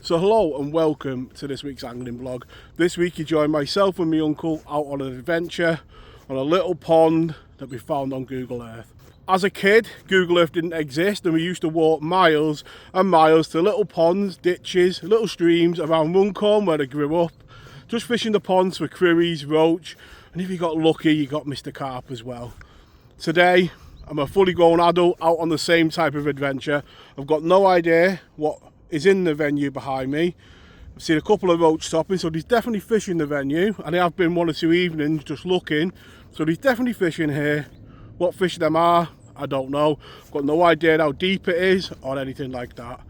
So hello and welcome to this week's angling vlog. This week you join myself and my uncle out on an adventure on a little pond that we found on Google Earth. As a kid, Google Earth didn't exist and we used to walk miles and miles to little ponds, ditches, little streams around Runcorn where I grew up, just fishing the ponds for curries, roach, and if you got lucky you got Mr. Carp as well. Today I'm a fully grown adult out on the same type of adventure. I've got no idea what is in the venue behind me. I've seen a couple of roach stopping, so there's definitely fish in the venue, and I have been one or two evenings just looking, so there's definitely fish in here. What fish them are, I don't know. I've got no idea how deep it is or anything like that.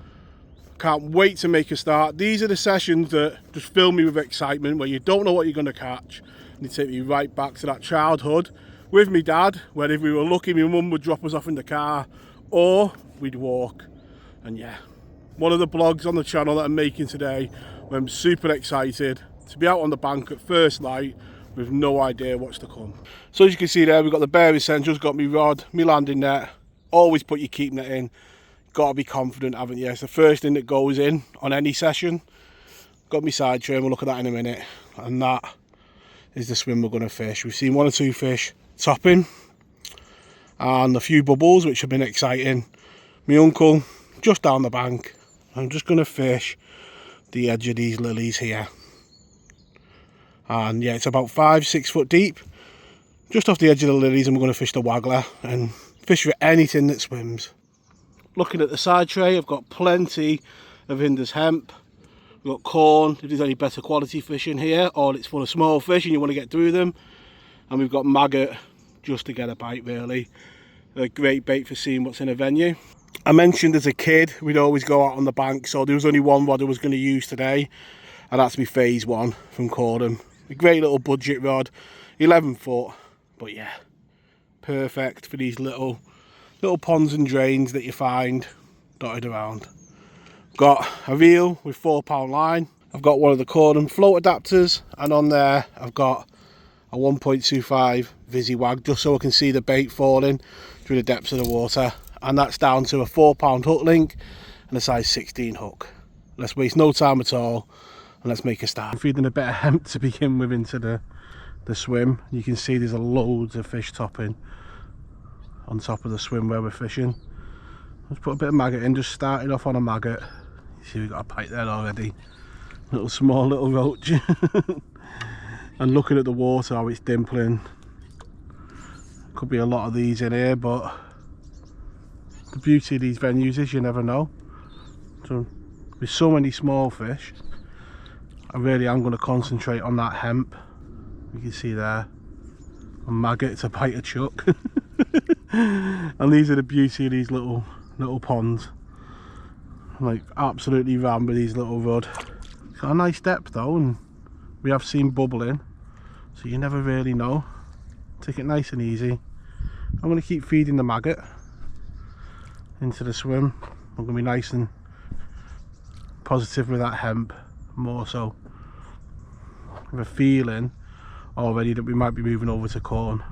Can't wait to make a start. These are the sessions that just fill me with excitement, where you don't know what you're going to catch, and they take me right back to that childhood with me dad, where if we were lucky my mum would drop us off in the car or we'd walk. And yeah, one of the vlogs on the channel that I'm making today, where I'm super excited to be out on the bank at first light with no idea what's to come. So as you can see there, we've got the bare essentials, got me rod, me landing net. Always put your keep net in. Got to be confident, haven't you? It's the first thing that goes in on any session. Got me side tray, we'll look at that in a minute. And that is the swim we're going to fish. We've seen one or two fish topping and a few bubbles, which have been exciting. My uncle just down the bank. I'm just going to fish the edge of these lilies here, and yeah, it's about 5-6 foot deep just off the edge of the lilies, and we're going to fish the waggler and fish for anything that swims. Looking at the side tray, I've got plenty of Hinder's hemp. We've got corn if there's any better quality fish in here, or it's full of small fish and you want to get through them. And we've got maggot just to get a bite, really. A great bait for seeing what's in a venue. I mentioned as a kid we'd always go out on the bank, so there was only one rod I was going to use today, and that's my Phase 1 from Cordham. A great little budget rod, 11 foot, but yeah, perfect for these little ponds and drains that you find dotted around. Got a reel with 4-pound line. I've got one of the Cordham float adapters, and on there I've got a 1.25 VisiWag, just so I can see the bait falling through the depths of the water. And that's down to a 4-pound hook link and a size 16 hook. Let's waste no time at all and let's make a start. I'm feeding a bit of hemp to begin with into the swim. You can see there's loads of fish topping on top of the swim where we're fishing. Let's put a bit of maggot in, just started off on a maggot. You see we've got a bite there already. Small little roach. And looking at the water, how it's dimpling. Could be a lot of these in here, but the beauty of these venues is you never know. So with so many small fish, I really am going to concentrate on that hemp. You can see there, a maggot to bite a chuck. And these are the beauty of these little ponds. Like absolutely rammed with these little rod. It's got a nice depth though, and we have seen bubbling, so you never really know. Take it nice and easy. I'm going to keep feeding the maggot into the swim. I'm going to be nice and positive with that hemp, more so. I have a feeling already that we might be moving over to corn,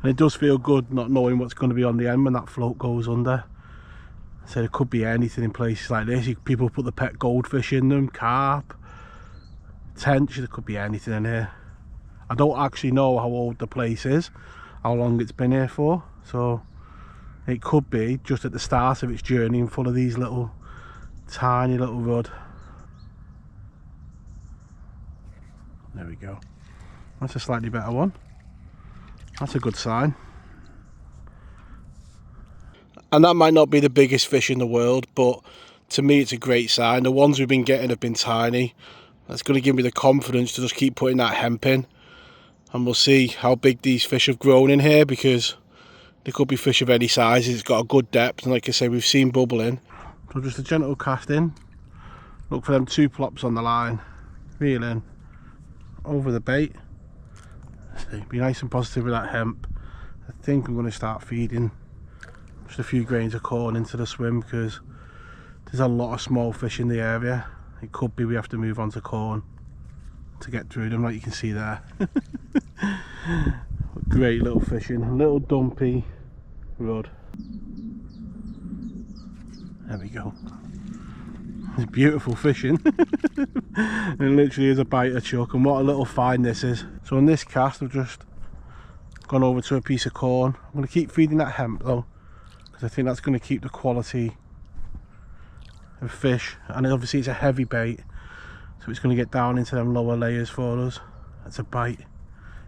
and it does feel good not knowing what's going to be on the end when that float goes under. So there could be anything in places like this. People put the pet goldfish in them, carp, tench, there could be anything in here. I don't actually know how old the place is, how long it's been here for, so it could be just at the start of its journey and full of these little tiny little rod. There we go. That's a slightly better one. That's a good sign. And that might not be the biggest fish in the world, but to me it's a great sign. The ones we've been getting have been tiny. That's going to give me the confidence to just keep putting that hemp in. And we'll see how big these fish have grown in here, because they could be fish of any size. It's got a good depth, and like I say, we've seen bubbling. So just a gentle cast in. Look for them 2 plops on the line. Reel in over the bait. See, be nice and positive with that hemp. I think I'm going to start feeding just a few grains of corn into the swim, because there's a lot of small fish in the area. It could be we have to move on to corn to get through them, like you can see there. Great little fishing, a little dumpy rod. There we go. It's beautiful fishing. It literally is a bite of chuck, and what a little find this is. So in this cast I've just gone over to a piece of corn. I'm going to keep feeding that hemp though, because I think that's going to keep the quality of fish, and obviously it's a heavy bait, so it's going to get down into them lower layers for us. That's a bite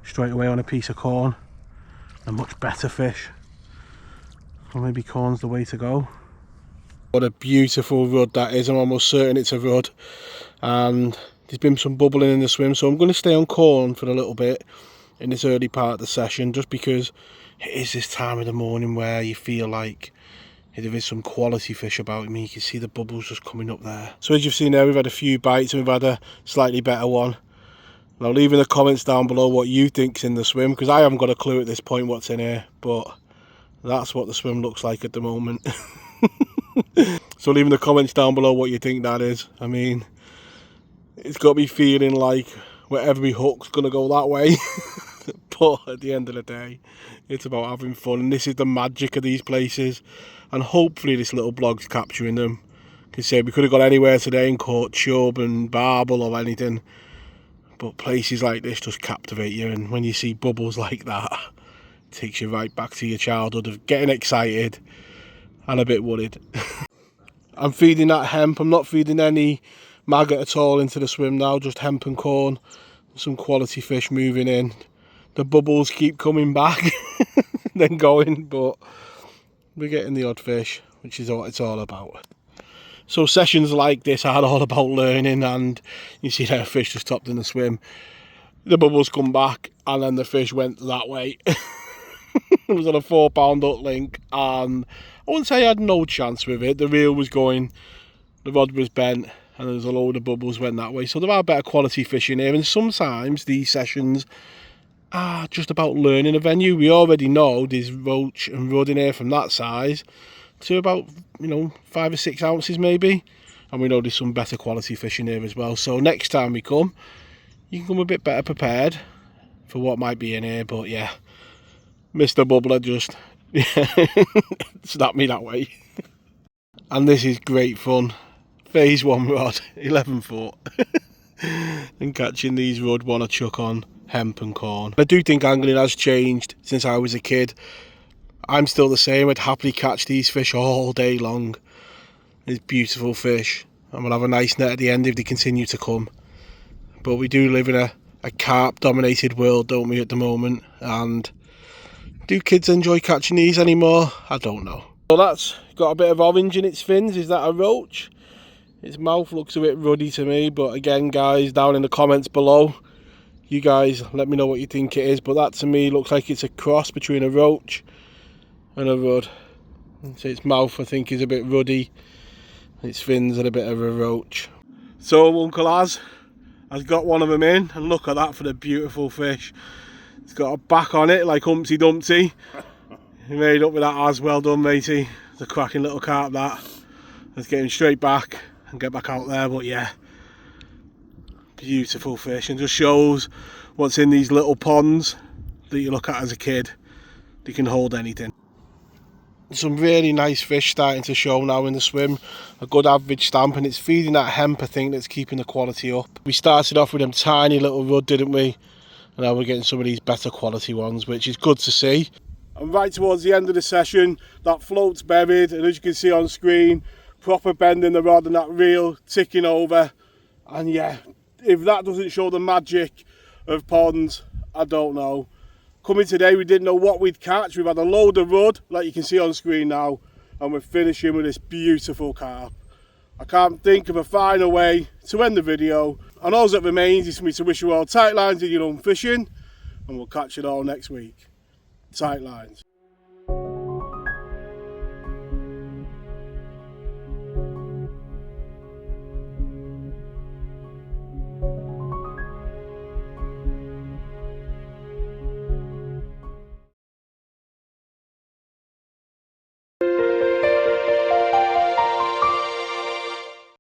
straight away on a piece of corn, a much better fish. Or maybe corn's the way to go. What a beautiful rod that is. I'm almost certain it's a rod, and there's been some bubbling in the swim, so I'm going to stay on corn for a little bit in this early part of the session, just because it is this time of the morning where you feel like there is some quality fish about me. You can see the bubbles just coming up there. So as you've seen there, we've had a few bites and we've had a slightly better one. Now leave in the comments down below what you think's in the swim, because I haven't got a clue at this point what's in here, but that's what the swim looks like at the moment. So leave in the comments down below what you think that is. I mean, it's got me feeling like wherever we hook's gonna go that way. But at the end of the day, it's about having fun, and this is the magic of these places, and hopefully this little blog's capturing them. Like I say, we could have got anywhere today and caught chub and barbel or anything, but places like this just captivate you, and when you see bubbles like that, it takes you right back to your childhood of getting excited and a bit worried. I'm feeding that hemp. I'm not feeding any maggot at all into the swim now, just hemp and corn. Some quality fish moving in. The bubbles keep coming back then going, but we're getting the odd fish, which is what it's all about. So sessions like this are all about learning, and you see that fish just stopped in the swim. The bubbles come back and then the fish went that way. It was on a 4-pound hook link, and I wouldn't say I had no chance with it. The reel was going, the rod was bent, and there's a load of bubbles went that way. So there are better quality fish in here, and sometimes these sessions are just about learning a venue. We already know there's roach and rudd in here from that size to about, you know, 5 or 6 ounces maybe, and we know there's some better quality fish in here as well. So next time we come, you can come a bit better prepared for what might be in here. But yeah, Mr. Bubbler just snapped me that way. And this is great fun. Phase 1 rod, 11 foot. And catching these rudd one a chuck on hemp and corn. I do think angling has changed since I was a kid. I'm still the same. I'd happily catch these fish all day long. It's beautiful fish, and we'll have a nice net at the end if they continue to come. But we do live in a carp dominated world, don't we, at the moment? And do kids enjoy catching these anymore? I don't know. So that's got a bit of orange in its fins. Is that a roach? Its mouth looks a bit ruddy to me, but again guys, down in the comments below, you guys let me know what you think it is. But that to me looks like it's a cross between a roach and a rudd. So its mouth I think is a bit ruddy, its fins are a bit of a roach. So Uncle Az has got one of them in, and look at that for the beautiful fish. It's got a back on it like Humpty Dumpty. You made up with that, Az. Well done, matey. It's a cracking little carp that. Let's get him straight back and get back out there. But yeah, beautiful fish, and just shows what's in these little ponds that you look at as a kid. They can hold anything. Some really nice fish starting to show now in the swim. A good average stamp, and it's feeding that hemp I think that's keeping the quality up. We started off with them tiny little rudd, didn't we? And now we're getting some of these better quality ones, which is good to see. And right towards the end of the session, that float's buried, and as you can see on screen, proper bend in the rod and that reel ticking over. And yeah, if that doesn't show the magic of ponds, I don't know. Coming today, we didn't know what we'd catch. We've had a load of rudd, like you can see on screen now, and we're finishing with this beautiful carp. I can't think of a finer way to end the video, and all that remains is for me to wish you all tight lines in your own fishing, and we'll catch it all next week. Tight lines.